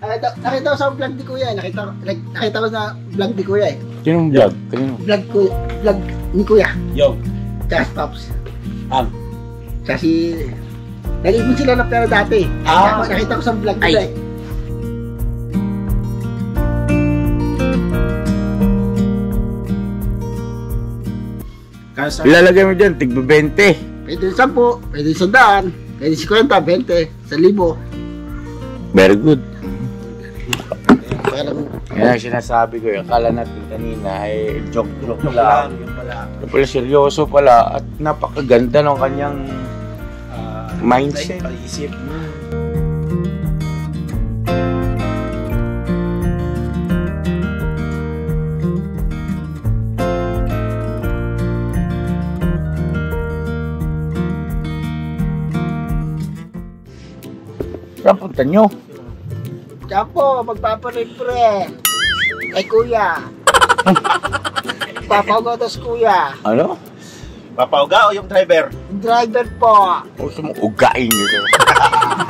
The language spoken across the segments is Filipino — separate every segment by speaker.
Speaker 1: Nakita ko sa vlog ni Kuya, nakita ko sa vlog ni Kuya eh.
Speaker 2: Sinong vlog? Kanino?
Speaker 1: Vlog ni Kuya.
Speaker 3: Yo.
Speaker 1: Tsaka si Pops.
Speaker 3: Ang.
Speaker 1: Tsaka si... Nag-ibig sila ng pera dati. Nakita ko sa vlog nila eh.
Speaker 2: Ilalagay mo dyan, tigba 20.
Speaker 1: Pwede 10, pwede 100, pwede 50, 20, 1,000.
Speaker 2: Very good.
Speaker 1: Parang...
Speaker 2: Yan ang sinasabi ko, akala natin kanina ay joke lang.
Speaker 3: Yung pala.
Speaker 2: Yung pala seryoso pala at napakaganda ng kanyang mindset.
Speaker 3: Pag-iisip.
Speaker 2: Saan punta nyo?
Speaker 1: Tsaka po, magpaparepre. Kay Kuya. Papagotos Kuya.
Speaker 2: Ano?
Speaker 3: Papauga o yung driver?
Speaker 1: Driver po.
Speaker 2: Gusto mo ugain nyo.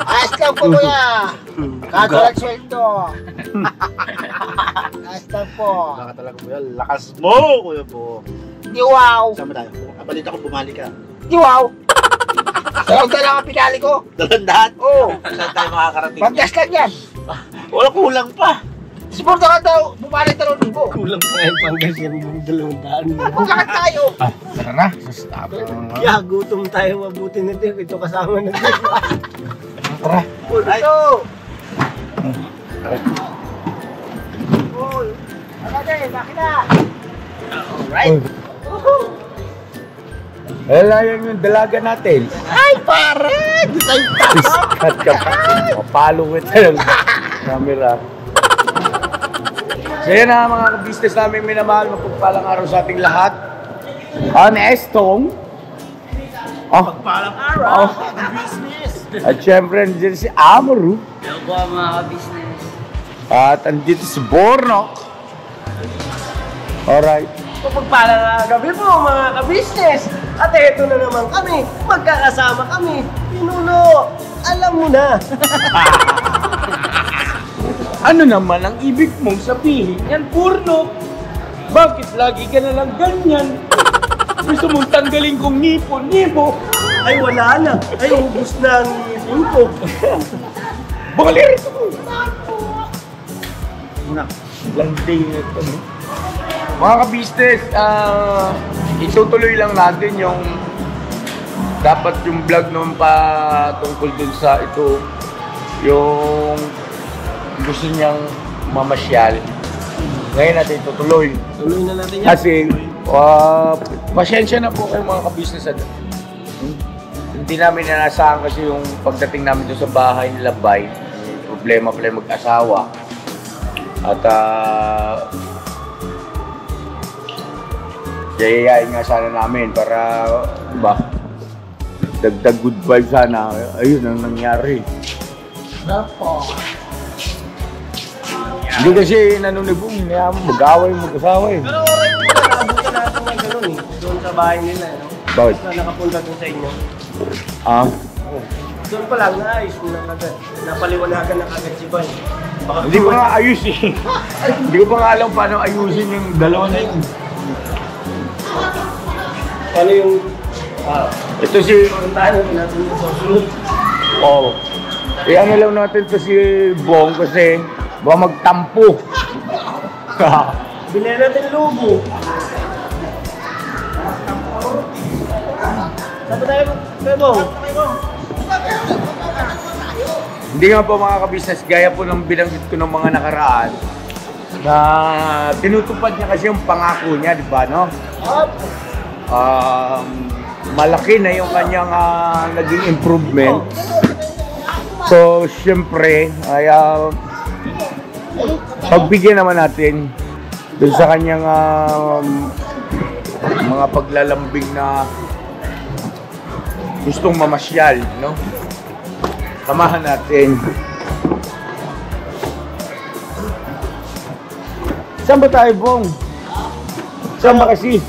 Speaker 1: Ayos lang po Kuya. Katulat sweldo. Ayos lang po.
Speaker 3: Baka talaga Kuya, lakas mo Kuya po.
Speaker 1: Di wow.
Speaker 3: Saan ba tayo? Kabalita ko bumali ka.
Speaker 1: Di wow. Dalawang dala ang pinali ko.
Speaker 3: Dalandahan?
Speaker 1: Oo.
Speaker 3: Saan tayo makakarating?
Speaker 1: Paggas lang yan.
Speaker 3: Wala kulang pa.
Speaker 1: Suporta ka daw. Bumalik 2,000.
Speaker 3: Kulang pa yung panggas yung 200.
Speaker 1: Magkakit tayo.
Speaker 2: Tara na, stop.
Speaker 3: Kaya gutom tayo, mabuti na din. Ito kasama na din.
Speaker 2: Tara.
Speaker 1: Ito. Uy. Ano din, makina. Alright.
Speaker 2: Wala yan yung dalaga natin.
Speaker 1: Ay, pare! Di tayo
Speaker 2: Cut ka pa. Mapalo kita ng camera. So yan na mga ka-business namin minamahal. Mapagpalang araw sa ating lahat. Honestong.
Speaker 3: Pagpalang araw. Business.
Speaker 2: At syempre, nandiyan si Amaru.
Speaker 4: Hello po mga ka-business.
Speaker 2: At andito si Bornok. Alright.
Speaker 5: Pagpalang gabi po mga ka-business. At eto na naman kami, magkakasama kami. Pinuno, alam mo na.
Speaker 2: Ano naman ang ibig mong sabihin yan, Bornok? Bakit lagi ka na lang ganyan? Gusto mong tanggalin kong ngipon-ngipo?
Speaker 5: Ay wala na, ay ubus na ang ngipin ko.
Speaker 2: Bakalir ito mo! Landing ito mo. Mga ka-business, itutuloy lang natin yung dapat yung vlog noon pa tungkol dun sa ito yung gusto niyang mamasyal. Ngayon natin itutuloy.
Speaker 5: Tuloy na natin yan.
Speaker 2: Kasi pasensya na po kayo mga ka-business. Hindi namin nanasahan kasi yung pagdating namin doon sa bahay nila Bay, problema pala yung mag-asawa. At yayayain nga sana namin para dagdag good vibe sana. Ayun ang nangyari. Hindi kasi nanunibong, mag-away mag-asawa eh.
Speaker 5: Pero oray mo na nakabutan natin ng gano'n eh. Doon sa bahay nila, no?
Speaker 2: Bakit?
Speaker 5: Na nakapunta doon sa inyo. Doon pa lang, naayos mo na kagad. Napaliwanagan na kagad si Bay.
Speaker 2: Hindi ko nga ayus eh. Hindi ko pa nga alam paano ayusin yung dalawa na yun.
Speaker 5: Ano yung...
Speaker 2: Ito si...
Speaker 5: Puntahan natin yung susunod.
Speaker 2: Oh. Ano lang natin to si Bong kasi baka magtampo.
Speaker 5: Bilhin natin lubo. Saan ba tayo, Bong?
Speaker 2: Hindi nga po mga ka-business, gaya po ng binanggit ko ng mga nakaraan na tinutupad niya kasi yung pangako niya, di ba, no? Malaki na yung kanyang naging improvement. So, siyempre, ay pagbigyan naman natin dun sa kanyang mga paglalambing na gustong mamasyal, no? Samahan natin. Saan ba tayo, Bong? Saan ba kasi?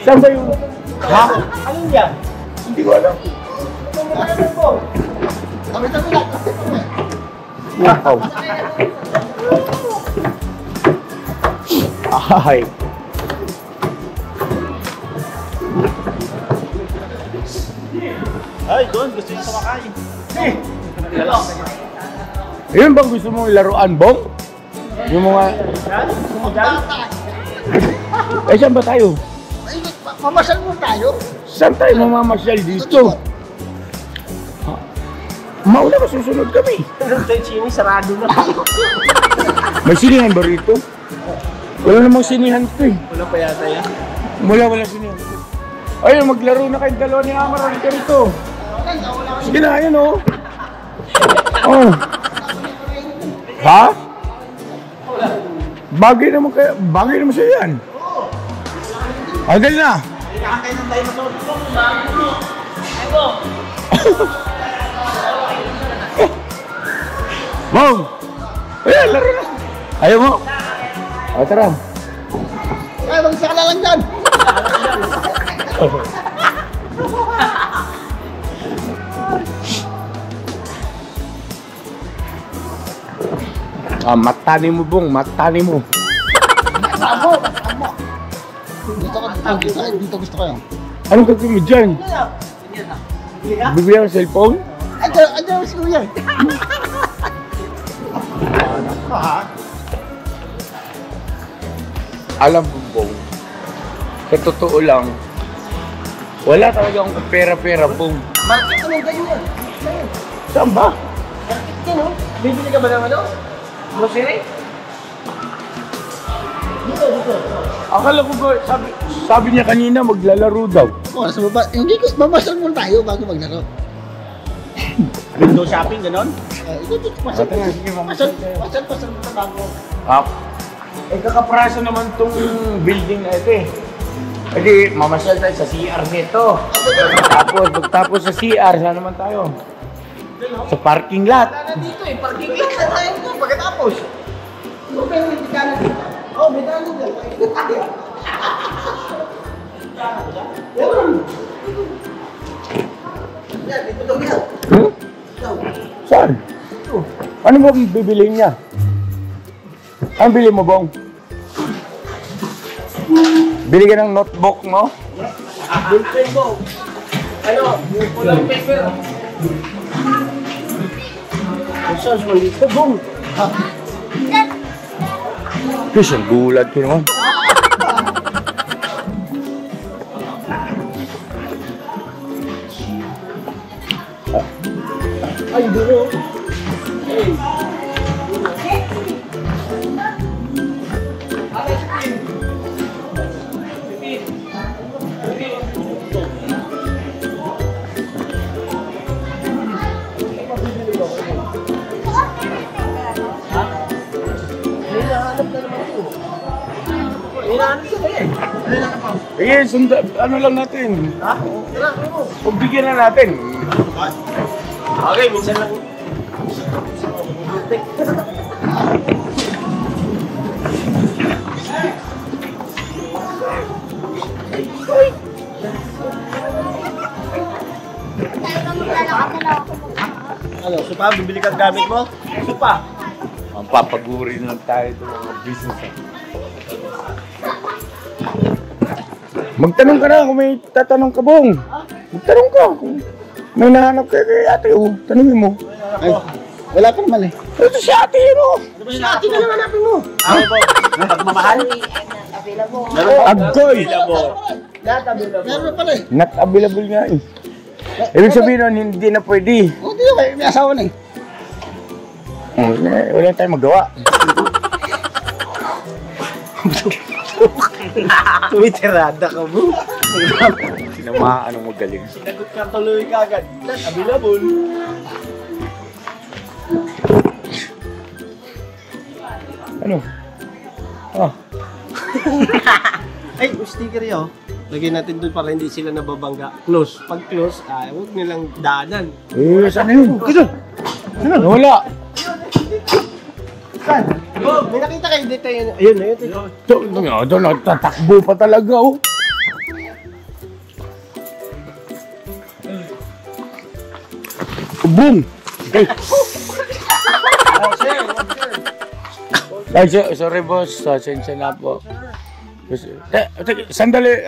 Speaker 2: Saan ba yung... Ha?
Speaker 5: Ano yan?
Speaker 2: Hindi ko alam.
Speaker 5: Ano ba Bong?
Speaker 2: Wow. Ay.
Speaker 3: Ay, doon. Gusto niyo kumakain.
Speaker 2: Yun bang gusto mong laruan, Bong? Yung mga... Eh, saan ba tayo?
Speaker 1: Ay, mamasyal mo tayo.
Speaker 2: Saan tayo mamamasyal dito? Mauna ba susunod kami?
Speaker 3: Tayo chini, sarado na.
Speaker 2: May sinihan ba rito? Wala namang sinihan to eh.
Speaker 3: Wala pa yata yan.
Speaker 2: Wala sinihan. Ayun, maglaro na kayong dalawa ni Amar. Ano ka rito? Sige na, ayun oh. Oh. Ha? Bagay naman siya yan. Ay, dali na. Wow! Ayan, laro na. Ayaw mo. O, tara.
Speaker 1: Ay, mag-isa ka na lang dyan.
Speaker 2: Matani mo, Bong. Matani mo.
Speaker 1: Tamo. Dito gusto ko yun.
Speaker 2: Anong gagawin mo dyan? Bibigyan ng cellphone?
Speaker 1: Andiyan si Kuya.
Speaker 2: Alam mo, Bong, sa totoo lang, wala talaga akong pera-pera, Bong.
Speaker 5: Market ka ng ganyan.
Speaker 2: Saan ba?
Speaker 5: Market yan, oh. Bibili ka ba ng ano? Grocery? Dito.
Speaker 2: Akala ko ba, sabi niya kanina maglalaro daw.
Speaker 1: Oh, nasa baba. Hindi ko, mamasyal mo tayo bago maglaro.
Speaker 3: Window shopping, ganon?
Speaker 1: Hindi, masyal mo na bago.
Speaker 2: Eh, kakapraso naman tong building na ito eh. Pwede, mamasyal tayo sa CR nito. Tapos sa CR, saan naman tayo? Sa parking lot.
Speaker 5: Sana dito eh. Parking lot na tayo dito pagkatapos. Okay, hindi ka na dito. Oh, may dano dyan. Yan, dito daw yan.
Speaker 2: Hmm? Saan? Ano ba bibiliin niya? Ano bili mo, Bong? Bili ka ng notebook mo?
Speaker 5: Ballpen mo. Ano? Yung pulang paper. Saan mo dito, Bong?
Speaker 2: Diyos, ang gulat ko naman.
Speaker 5: Ay, dulo. Hey.
Speaker 2: Eh, ano lang natin.
Speaker 5: Ha? Tara, ano?
Speaker 2: Pagbigyan na natin.
Speaker 5: Okay, minsan lang.
Speaker 3: Ano, supa, bibili kang gamit mo? Supa.
Speaker 2: Ang papaguri lang tayo ito mga business. Magtanong ka na kung may tatanong ka, Bong. Magtanong ka kung may nahanap kayo kay ate, oh. Tanungin mo.
Speaker 1: Ay, wala pa naman eh.
Speaker 2: Ito si ate, oh.
Speaker 5: Si ate na lang hanapin mo.
Speaker 3: Ano po? Pagmamahal?
Speaker 2: Agkoy.
Speaker 5: Lahat available.
Speaker 1: Meron na pala eh.
Speaker 2: Not available nga eh. Ibig sabihin nun, hindi na pwede.
Speaker 1: Oh, di ba? May asawa na eh.
Speaker 2: Wala tayong magawa.
Speaker 3: Tumitirada ka mo.
Speaker 2: Sinamahan ang magaling.
Speaker 3: Sinagot ka tuloy ka agad. Not available.
Speaker 2: Ano? Ah,
Speaker 3: Ay, sticker yun. Lagyan natin doon para hindi sila nababangga. Close. Pag close, huwag nilang daanan.
Speaker 2: eh, saan na yun? Ito. Ano? Wala.
Speaker 3: Saan? Oh, may nakita kayo dito yun. Ayun, ayun.
Speaker 2: Ito, nagtatakbo pa talaga, oh. Boom! Okay. Ay, sorry boss. Sensya na po. Sandali.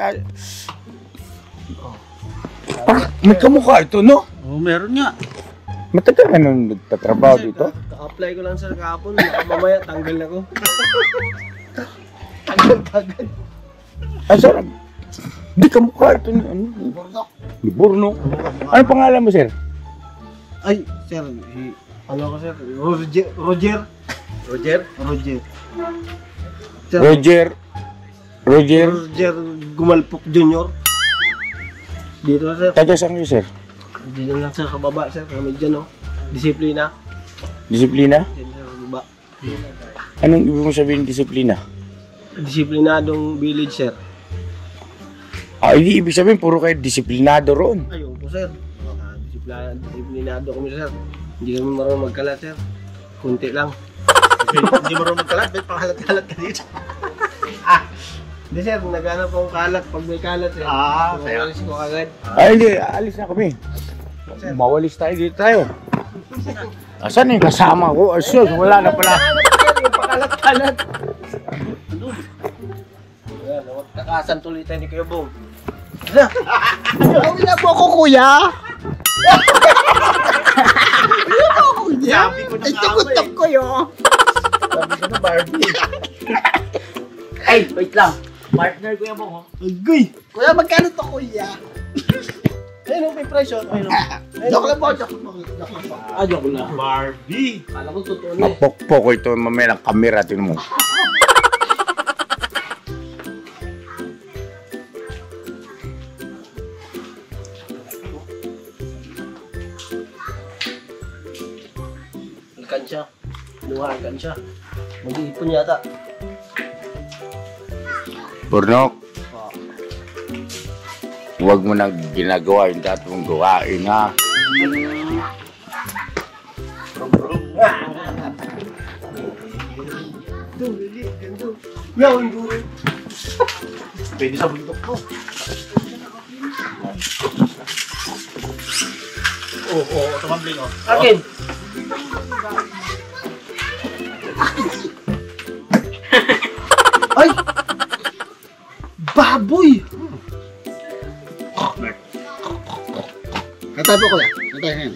Speaker 2: May kamukha ito, no?
Speaker 1: Oo, meron nga.
Speaker 2: Matagal ka nung nagtatrabaho dito?
Speaker 3: Ka-apply ko lang sir kahapon. Mamaya tanggal na ko.
Speaker 1: Tagal.
Speaker 2: Ay, sorry. Di kamukha ito ni ano? Ni Burno. Ano pangalan mo, sir?
Speaker 3: Ay, sir. Ano ko sir? Roger. Sir,
Speaker 2: Roger.
Speaker 3: Roger Gumalpok Jr. Dito sir.
Speaker 2: Taga saan kayo, sir?
Speaker 3: Dito lang sir, kababa sir. Kami dyan, no? Disiplina.
Speaker 2: Disiplina?
Speaker 3: Dito sir, kababa.
Speaker 2: Anong ibig mo sabihin disiplina?
Speaker 3: Disiplinadong village sir.
Speaker 2: Hindi ibig sabihin puro kayo disiplinado roon.
Speaker 3: Ayun po sir. Disiplinado kami sir. Hindi kami marunong magkalat sir. Kunti lang.
Speaker 1: Hindi mo rin magkalat, may panghalat-halat ka dito.
Speaker 3: Hindi sir, naghanap akong kalat pag may kalat sir.
Speaker 1: Kaya.
Speaker 3: Alis ko agad.
Speaker 2: Hindi, alis na kami. Mawalis tayo dito tayo. Asan yung kasama ko? Asyos, wala na pala.
Speaker 3: Yung pakalat-kalat. Takasan tuloy tayo ni Kuya Bong.
Speaker 1: Gawin na po ako, kuya.
Speaker 5: Sabi ko na nga
Speaker 1: Tukutok ko yun.
Speaker 5: Sabi ko na Barbie.
Speaker 4: Ay, wait lang. Partner ko yung mo.
Speaker 1: Agoy. Kuya, magkano to, kuya?
Speaker 3: Ayun, may presyo. Ayun.
Speaker 1: Joke lang po, joke lang po.
Speaker 3: Joke lang.
Speaker 5: Barbie.
Speaker 3: Kala ko totoo na eh.
Speaker 2: Mapokpok ko ito mamaya ng kamera. Tingnan mo.
Speaker 3: Kansya. Luha ang kansya. Mag-iipon yata.
Speaker 2: Burnok. Huwag mo nang ginagawa yung dati mong gawain, ha?
Speaker 3: Yaw, yung guro.
Speaker 5: Pwede sa bundok ko. Tumambling oh.
Speaker 3: Akin. Ay! Baboy!
Speaker 1: Katay po, kuya. Katay na yan.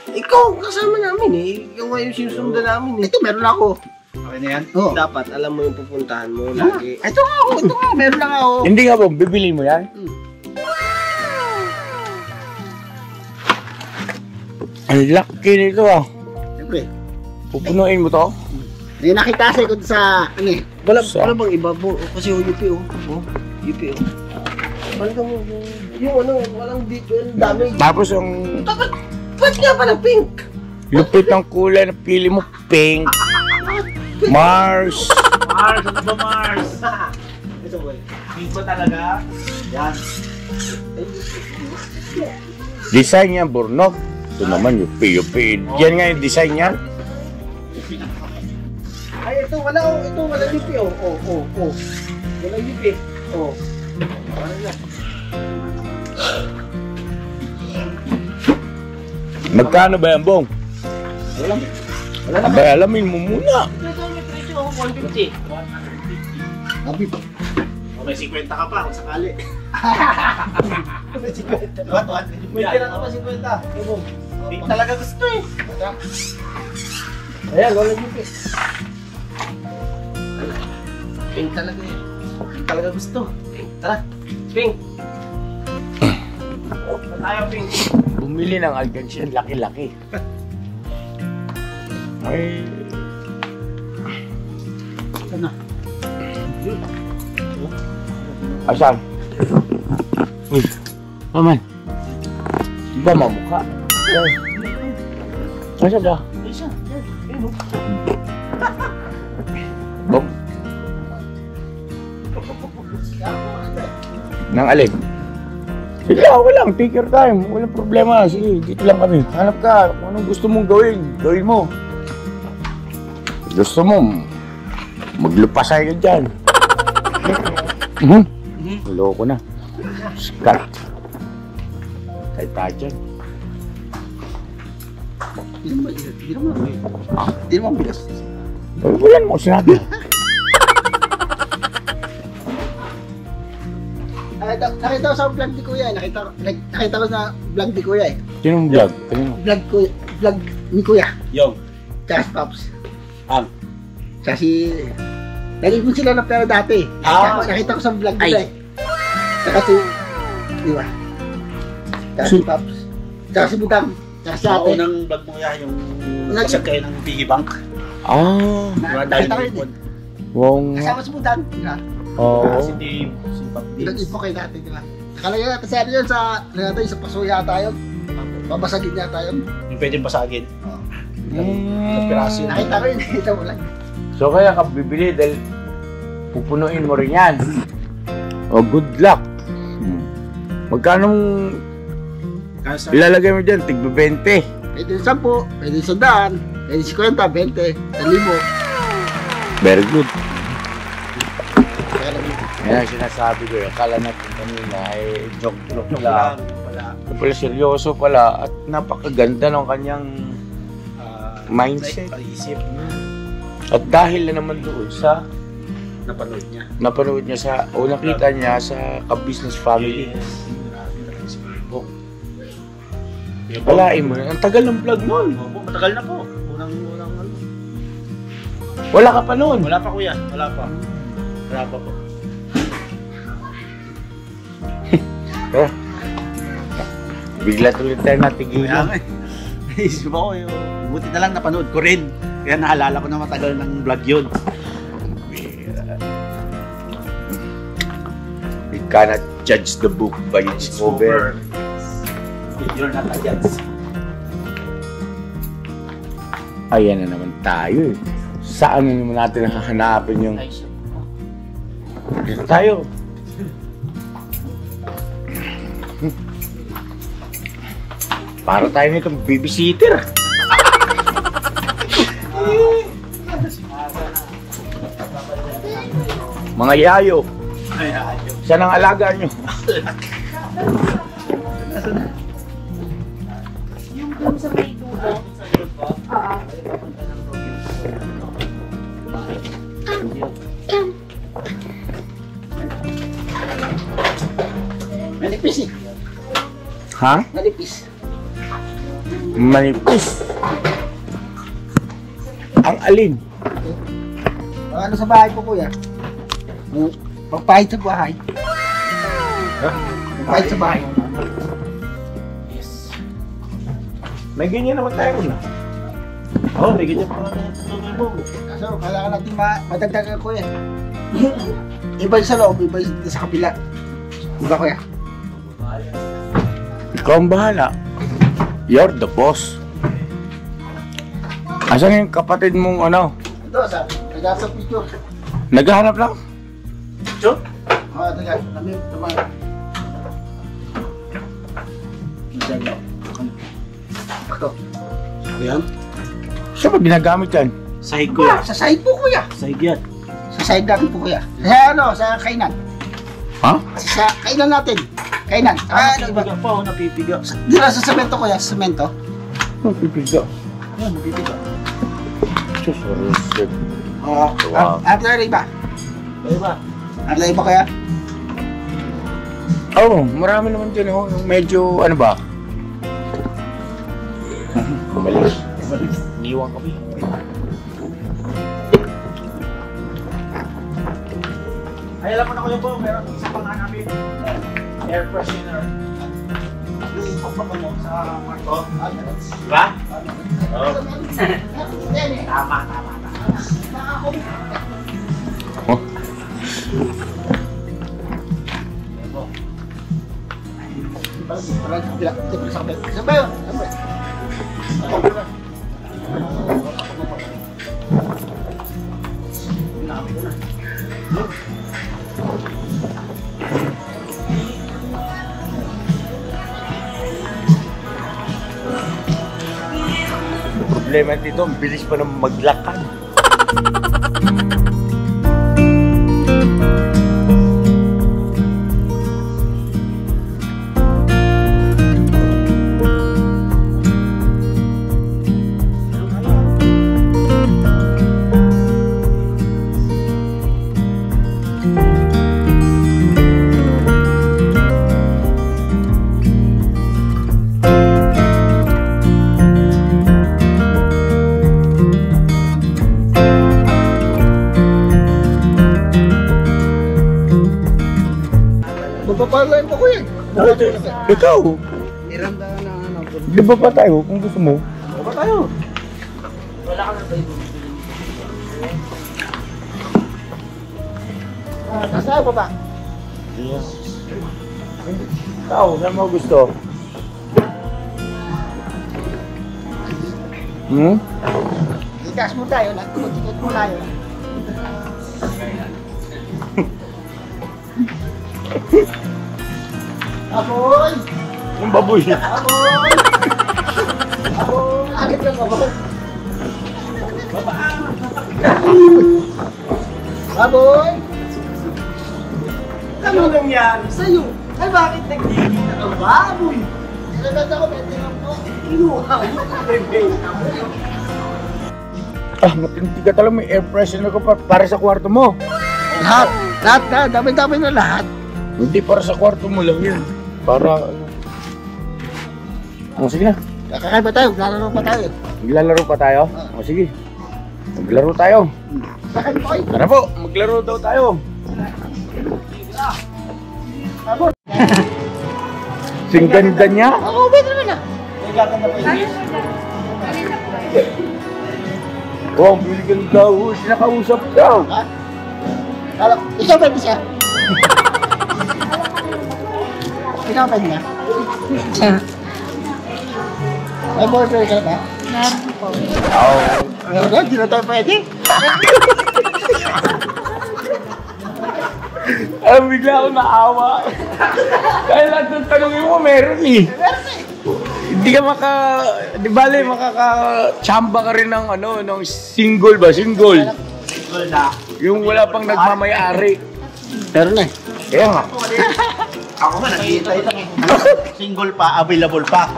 Speaker 3: Ikaw, kasama namin eh. Ikaw nga yung sinusundan namin eh.
Speaker 1: Ito, meron ako.
Speaker 5: Okay na yan?
Speaker 1: Oo.
Speaker 3: Dapat alam mo yung pupuntahan mo lagi.
Speaker 1: Ito nga ako, ito nga. Meron lang ako.
Speaker 2: Hindi nga po, bibili mo yan? Ang laki nito, ah.
Speaker 1: Siyempre.
Speaker 2: Pupunuin mo to?
Speaker 1: May nakita kasi ko sa, ano eh.
Speaker 3: Wala bang iba po? Kasi yung UP oh. UP oh. Wala ka mo. Yung ano, walang dito, yung dami.
Speaker 2: Tapos yung
Speaker 3: Ba't nga pala pink?
Speaker 2: lupit ng kulay na pili mo, pink. Mars.
Speaker 5: Mars, ano ba Mars?
Speaker 3: Ito boy.
Speaker 5: Pink ba talaga? Yan.
Speaker 2: Design niya, Burnok. Ito naman, yupi. Yan nga yung design niya.
Speaker 3: Ay, ito wala UP oh. Wala UP. Oh. Wala na.
Speaker 2: Magkano ba yan, Bong?
Speaker 3: Wala na.
Speaker 2: Abay, alamin mo muna.
Speaker 3: Ito may presyo ako 150.
Speaker 1: Sabi po.
Speaker 5: May 50 ka pa kung sakali.
Speaker 3: May 50. May tira ka pa 50. Ito.
Speaker 5: Pink talaga gusto eh.
Speaker 3: Ayan, wala UP. Pink talaga eh. Pink talaga gusto. Pink. Tara. Pink. Tayo, Pink.
Speaker 2: Bumili ng alkansya, laki-laki. Ay,
Speaker 1: Ano?
Speaker 2: asan? Uy, paman. Di ba mamukha? Ay. Asa ba? Bong? Nang alin? Sige, ako lang. Take your time. Walang problema. Sige, dito lang kami. Hanap ka. Kung anong gusto mong gawin, gawin mo. Gusto mo, maglupasay ka dyan. Loko na. Skat. Kahit tayo dyan.
Speaker 1: Hindi naman bigas.
Speaker 2: Wala naman ako sinabi.
Speaker 1: Nakita ko sa vlog ni Kuya, nakita ko sa vlog ni Kuya eh.
Speaker 2: Sinong vlog? Kanino?
Speaker 1: Vlog ni Kuya.
Speaker 3: Yo.
Speaker 1: Tsaka si Pops.
Speaker 3: Ang.
Speaker 1: Tsaka si... Nag-ipon sila ng pera dati. Nakita ko sa vlog nila eh. Tsaka si... Di ba? Tsaka si Pops. Tsaka si Budang. Tsaka si ate.
Speaker 3: Unang vlog mo yan, yung kasag kayo ng piggy bank.
Speaker 2: Ah.
Speaker 1: Nakita ko yun eh.
Speaker 2: Wong.
Speaker 1: Kasama si Budang. Di ba?
Speaker 2: Oo.
Speaker 3: Si Dave, si Pap Dave.
Speaker 1: Nag-ipon kayo dati, di ba? Nakalagay natin sa ano yun sa... Natin sa paso yata yun. Babasagin yata yun.
Speaker 3: Yung pwedeng pasagin.
Speaker 2: Mm.
Speaker 3: Piraso yun.
Speaker 1: Nakita ko yun. Nakita mo lang.
Speaker 2: So kaya ka bibili dahil pupunuin mo rin yan. Oh, good luck. Magkano ilalagay mo dyan? Tigba 20.
Speaker 1: Pwede 10, pwede 100, pwede 50, 20, 1,000.
Speaker 2: Very good.
Speaker 1: Kaya lang yun.
Speaker 2: Yan ang sinasabi ko. Akala natin kanina ay joke-joke
Speaker 3: Joke
Speaker 2: lang.
Speaker 3: lang. Wala.
Speaker 2: Pala seryoso pala at napakaganda ng kanyang mindset.
Speaker 3: Isip.
Speaker 2: At dahil na naman doon sa
Speaker 3: Napanood niya.
Speaker 2: napanood niya sa o nakita niya sa ka-business family. Walain mo na. Ang tagal ng vlog nun.
Speaker 3: Opo, matagal na po. Unang ano.
Speaker 2: Wala ka pa nun.
Speaker 3: Wala pa kuya. Wala pa. Wala pa po.
Speaker 2: Bigla tuloy tayo
Speaker 3: Kaya
Speaker 2: natigilan.
Speaker 3: nga eh. Naisip ako yung buti na lang napanood ko rin. Kaya naalala ko na matagal ng vlog yun.
Speaker 2: We cannot judge the book by its cover.
Speaker 3: You're not a judge.
Speaker 2: Ayan na naman tayo eh. Saan na naman natin hahanapin yung... Dito tayo. Para tayo nitong babysitter. Mga yayo.
Speaker 3: Ay, ayun.
Speaker 2: Saan ang alaga nyo?
Speaker 6: Yung dun sa may dulo. Oo.
Speaker 1: Manipis eh.
Speaker 2: Ha?
Speaker 1: Manipis.
Speaker 2: Manipis. Ang alin?
Speaker 1: Ano sa bahay po kuya? Pagpahit sa bahay. Pagpahit sa bahay.
Speaker 2: May ganyan naman tayo na.
Speaker 3: Oh, may ganyan pa natin tutuloy mo.
Speaker 1: Kaso kailangan natin madagdagan kuya. Iba yung sa loob, iba yung sa kabila. Diba kuya?
Speaker 2: Ikaw ang bahala. You're the boss. Asan yung kapatid mong ano?
Speaker 1: Ito, nag-asa picture.
Speaker 2: Naghahanap lang?
Speaker 3: Joke?
Speaker 1: Oo, taga. Namin, naman. Ito.
Speaker 3: Ayan.
Speaker 2: Saan ba ginagamit yan?
Speaker 3: Sahig ko yan.
Speaker 1: Sa side po kuya.
Speaker 3: Sahig yan.
Speaker 1: Sa side natin po kuya. Sa ano, sa kainan.
Speaker 2: Ha?
Speaker 1: Sa kainan natin. Kainan. Ano iba?
Speaker 3: Napipiga pa ako, napipiga.
Speaker 1: Di ba sa semento kuya? Sa semento?
Speaker 2: Pipiga.
Speaker 3: Ayan, napipiga.
Speaker 2: Susurusip.
Speaker 1: Oo.
Speaker 2: Wow.
Speaker 1: After iba?
Speaker 3: Kaya ba?
Speaker 1: After iba kuya?
Speaker 2: Oo, marami naman dyan oh. Yung medyo ano ba? Bumalik. Niwang kami.
Speaker 3: Ay, alam mo na kuya po, meron isa pang hanapin. Air freshener. Yung pagpapa mo sa Marco. Diba? Oo. Tama.
Speaker 2: Oh.
Speaker 1: Sabay yun.
Speaker 2: Problema dito, ang bilis pa ng maglakad.
Speaker 1: Papalain ko yan.
Speaker 2: Ikaw,
Speaker 1: Iranda na ano.
Speaker 2: di ba pa tayo kung gusto mo?
Speaker 1: Baba tayo.
Speaker 4: Wala ka na ba ito?
Speaker 1: Nasa baba.
Speaker 2: Ikaw, saan mo gusto?
Speaker 1: Itas mo tayo. Nagtikot mo tayo. Aboy!
Speaker 2: Yung baboy.
Speaker 1: Aboy! Aboy! Alit lang aboy. Aboy!
Speaker 5: Ano nangyari sa'yo? Ay, bakit nagiging ka baboy?
Speaker 1: Naganda ko, pwede lang po.
Speaker 5: Kinuha mo, bebenta mo.
Speaker 2: Ah, matindi ka talaga. May air freshener ko para sa kwarto mo.
Speaker 1: Lahat! Lahat! Dami-dami na lahat.
Speaker 2: Hindi, para sa kwarto mo lang yun. Para, sige na.
Speaker 1: Kakain pa tayo, lalaro pa tayo.
Speaker 2: Maglalaro pa tayo? O sige. Maglaro tayo.
Speaker 1: Kakain pa kayo.
Speaker 2: Tara po, maglaro daw tayo. Sing ganda niya.
Speaker 1: Oo, pwede naman ah.
Speaker 5: May gaganda pa yun.
Speaker 2: Oh, biligan daw. Sinakausap daw.
Speaker 1: Ha? Kala, ikaw pwede siya. Ikaw pwede niya. May boyfriend ka ba?
Speaker 6: Meron po.
Speaker 1: Ano, di na tayo pwede.
Speaker 2: Alam, bigla ako naawa. Dahil lahat ng tanongin mo, meron eh. Hindi ka di bale, makaka-chamba ka rin ng ng single ba? Single. Yung wala pang nagmamayari.
Speaker 1: Pero na eh.
Speaker 2: Kaya nga.
Speaker 3: Ako nga, nakikita ito. Single pa, available pa.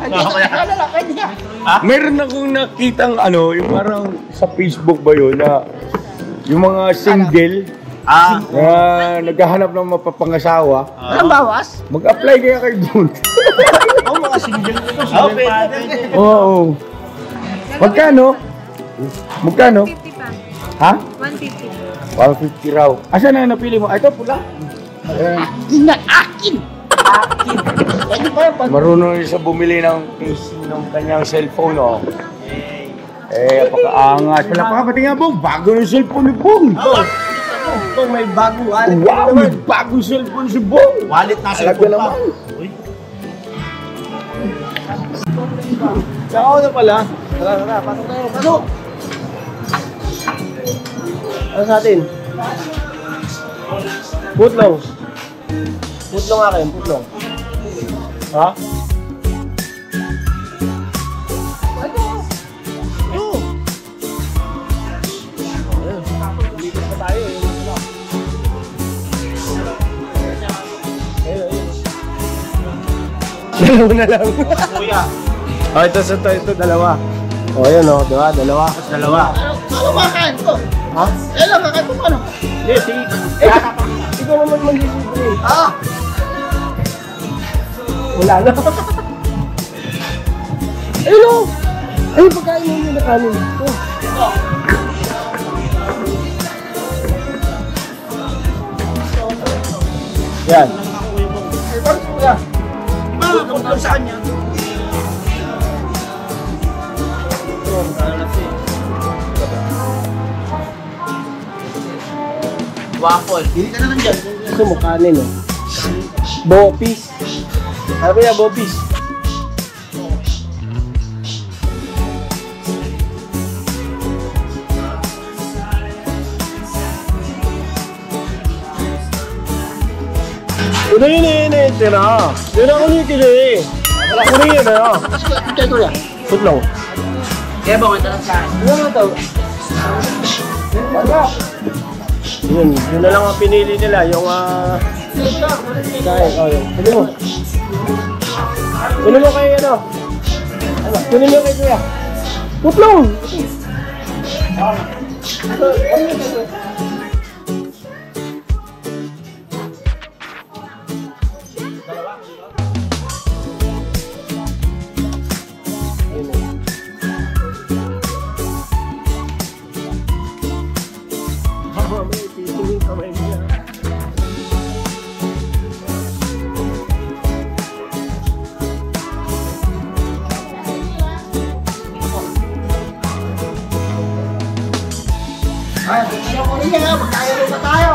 Speaker 1: Pwede niya.
Speaker 2: Meron akong nakitang yung parang sa Facebook ba yun na yung mga single na naghahanap ng mapapangasawa,
Speaker 1: Walang bawas.
Speaker 2: mag-apply kaya kayo doon.
Speaker 3: Oo, mga single ito. Single pa.
Speaker 2: Oo. Magkano? Magkano?
Speaker 6: 50 pa.
Speaker 2: Ha?
Speaker 6: 150.
Speaker 2: 150 raw. Asan na napili mo? Ito, pula.
Speaker 1: Ina, akin! Akin! Pwede ba yung pag...
Speaker 2: Marunong siya bumili ng casing ng kanyang cellphone, oh. Pagkaangas. Pati nga, Bong, bago ng cellphone ni Bong.
Speaker 5: Ito, may bagong wallet.
Speaker 2: Wow, may bagong cellphone si Bong.
Speaker 3: Wallet na
Speaker 2: Alaga
Speaker 3: cellphone pa.
Speaker 2: naman.
Speaker 5: Tsaka na pala. Tara, pasok tayo. Pasok! Ano sa atin? Putlong. Putlong akin, putlong. Ha? Dalawa na lang.
Speaker 3: Kuya.
Speaker 5: Oh, ito, dalawa. Oh, yun oh, diba? Dalawa.
Speaker 3: Dalawa.
Speaker 1: Ano makain ko?
Speaker 5: Ha?
Speaker 1: Kailan kakain ko ano?
Speaker 5: Hindi, sige. Ikaw naman mag-isipin eh. Wala na. Ayun o! Ay, pagkain mo yun na kanin. Yan.
Speaker 1: Ay, bakit ko yan?
Speaker 3: Putlong sa kanya.
Speaker 4: Waffle.
Speaker 3: Hindi ka na nandyan.
Speaker 5: Gusto mo kanin oh. Bopis. Ano ba yan, Bopis? Ano yun eh, tira. Yun ako niyo kili eh. Ano yun eh,
Speaker 1: Kaya ko yan.
Speaker 5: Putlong.
Speaker 4: Kaya ba, may tanong sa akin?
Speaker 5: Ano nga ito? Yun na lang ang pinili nila, yung dahil, yun. Kunin mo. Kunin mo kay Kunin mo kay Kuya. Putlong!
Speaker 1: Ayaw ko rin yan, magkayaro ba tayo?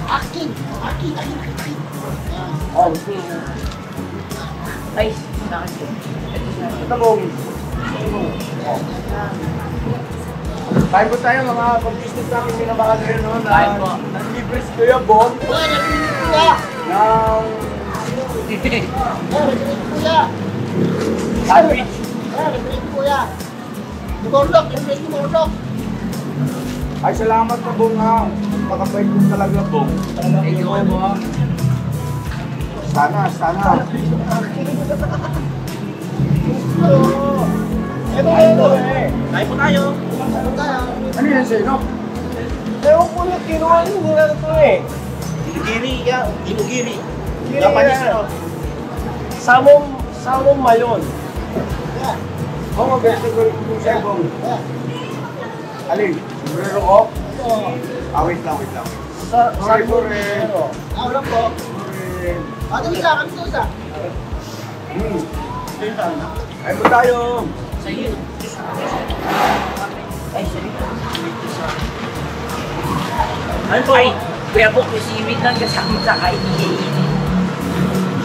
Speaker 1: Akin.
Speaker 4: Oh, ay, nakakit.
Speaker 2: Ito bong. Kain po tayo mga pag-business namin minamahal rin noon.
Speaker 4: Kain po.
Speaker 2: Nag-libre si Kuya Bon.
Speaker 1: Kuya, nabili kuya. Kuya.
Speaker 2: Sandwich.
Speaker 1: Nabili kuya. Dumorlok, nabili dumorlok.
Speaker 2: Ay, salamat na Bong ha. Makabait mo talaga Bong.
Speaker 4: Thank you, po.
Speaker 2: Sana.
Speaker 5: Ito eh.
Speaker 3: Kain po tayo.
Speaker 2: Ano yan sa'yo, no?
Speaker 5: Ewan ko na kinuha nila ito eh.
Speaker 3: Inugiri. Japanese ano?
Speaker 5: Samong mayon.
Speaker 2: Oo, mabait ko rin kung sa'yo Bong. Alin? Sombrero ko? Wait lang. Sorry po rin.
Speaker 1: Wala po. Dali ka, kami sa.
Speaker 2: Ay mo tayo.
Speaker 4: Sa'yo. Ay, sa'yo.
Speaker 3: Kain po.
Speaker 4: Ay, Kuya Bok, may simit lang kasama sa kainin.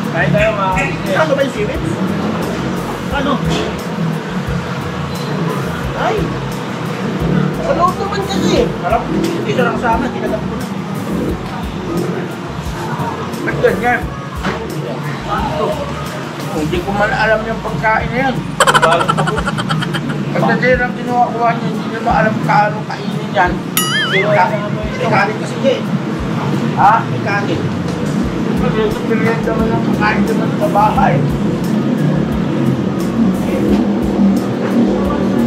Speaker 5: Kain tayo mga kapatid.
Speaker 3: Ano ba yung seaweed? Ano? Ay!
Speaker 1: Sa loob naman kasi.
Speaker 3: Harap. Dito lang sa amin. Tinatap ko na.
Speaker 2: Ba't ganyan? Hindi ko man alam yung pagkain na yan. Pagka ang kinuha-kuha niya, hindi niya maalam kaano kainin yan.
Speaker 3: Kanin kasi niya eh.
Speaker 2: Ha?
Speaker 3: May kanin.
Speaker 2: Pagka naman ang pagkain naman sa bahay.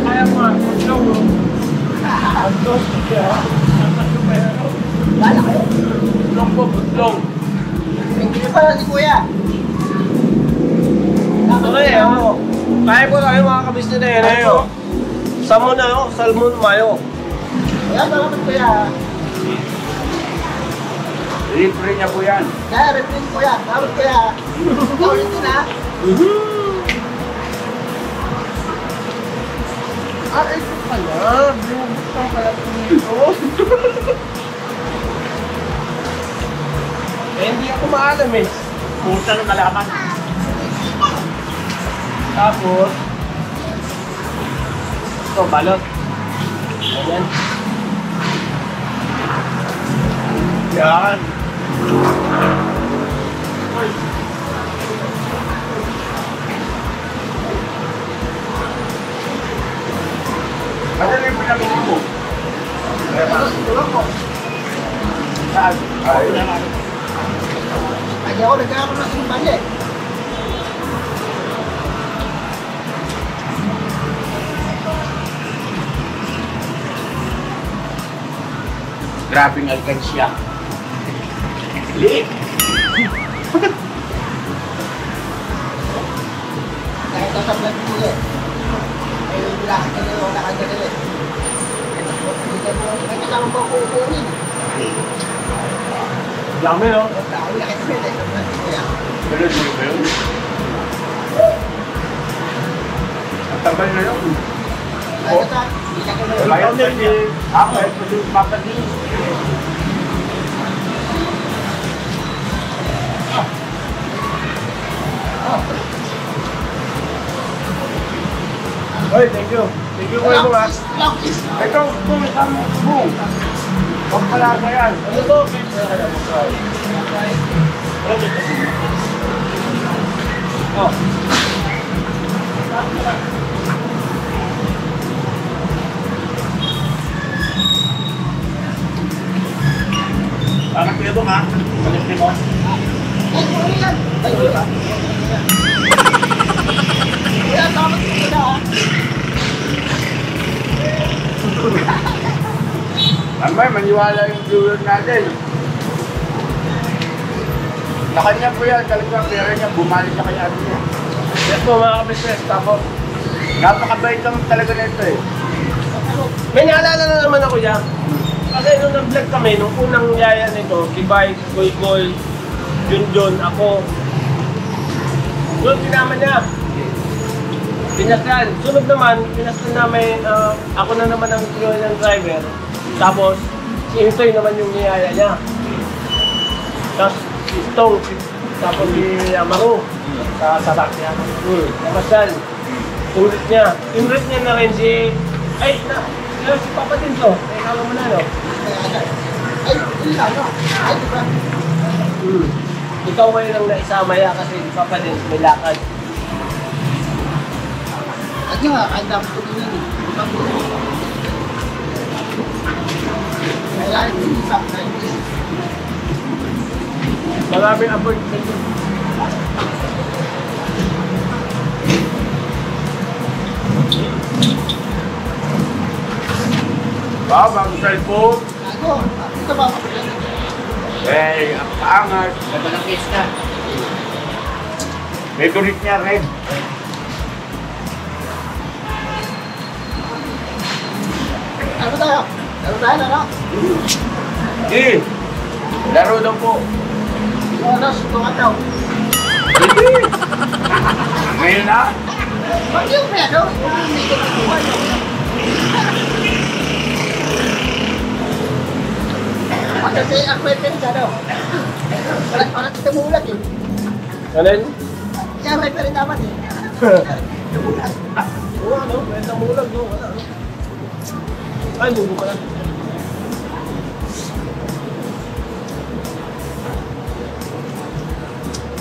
Speaker 2: Kaya mo nga, butlong.
Speaker 1: Wala kayo.
Speaker 2: Butlong po, butlong.
Speaker 1: Hindi pa si kuya.
Speaker 5: Tuloy eh, ako. Kain po tayo mga kabisnes na yan eh. Salmon mayo.
Speaker 1: Kaya salamat kuya.
Speaker 2: Libre niya po yan.
Speaker 1: Kaya reprint kuya. Salamat kuya. Ulit din ha.
Speaker 5: Ito pala. Bukang pala dito. Hindi ako maalam eh.
Speaker 3: Puta nung nalaman.
Speaker 5: Tapos, ito, balot. Ayan. Yan.
Speaker 2: Ano yung pinamili mo?
Speaker 1: Tulog ko.
Speaker 2: Saan? Ay,
Speaker 1: Hindi ako nagkakaroon ng simbali eh.
Speaker 2: grabing alkansya. Liit.
Speaker 1: Kahit sa vlog ko eh. Ay, lahat ka nila wala kang ganili. May kasama mo ako kukunin.
Speaker 5: Dami no?
Speaker 1: Dahil nakita mo yun eh.
Speaker 2: Tulad mo ba yun? Ang tagal na yun. Bayan pa din. Ako, mapagin.
Speaker 5: Oy, thank you. Thank you kuya mo ha.
Speaker 2: Ito, kung isang boom. Huwag pala na yan.
Speaker 5: Ano to? Oh.
Speaker 3: Bakit kuya mo ha? Palit mo.
Speaker 2: Mamay, maniwala yung viewer natin. Sa kanya po yan, talagang pera niya, bumalik siya kay ate niya.
Speaker 5: Yes po mga ka-business. Tapos,
Speaker 2: Napakabait lang talaga nito eh.
Speaker 5: may naalala na naman ako yan. Kasi nung nag-vlog kami, nung unang yaya nito, Kibay, Goy, Junjun, ako. Doon sinama niya. Pinaslan. Sunod naman, pinaslan namin, ako na naman ang ng driver. Tapos, si Intoy naman yung niyaya niya. Tapos, si Stong, tapos si Amaru, sa sasakyan. Pinaslan. Inrit niya. Inrit niya na rin si... Ay, si Papa din to. Ay, kala mo na, no? Ikaw ngayon ang naisama ya kasi si Papa din may lakad.
Speaker 1: At nga, kanda ko ito yun. Kailangan yung isang na yun.
Speaker 5: Maraming abort sa inyo.
Speaker 2: Ba, bagong cellphone.
Speaker 1: Ako, ito ba?
Speaker 2: Eh, ang paangat.
Speaker 4: Ganda ng case ka.
Speaker 2: May turit niya rin.
Speaker 1: Ano tayo? Ano tayo, ano?
Speaker 2: Eh, laro daw po.
Speaker 1: Oras, tungan daw.
Speaker 2: Hindi. Ngayon na.
Speaker 1: Pag yung pedo, hindi ko nakuha daw. Kasi ang kwento niya daw. Parang tumulag eh.
Speaker 5: Ano yun?
Speaker 1: Kaya may pa rin dapat eh.
Speaker 5: Oo, ano? Kwenta mulag, no? Wala, no? Ay, munggo ka lang.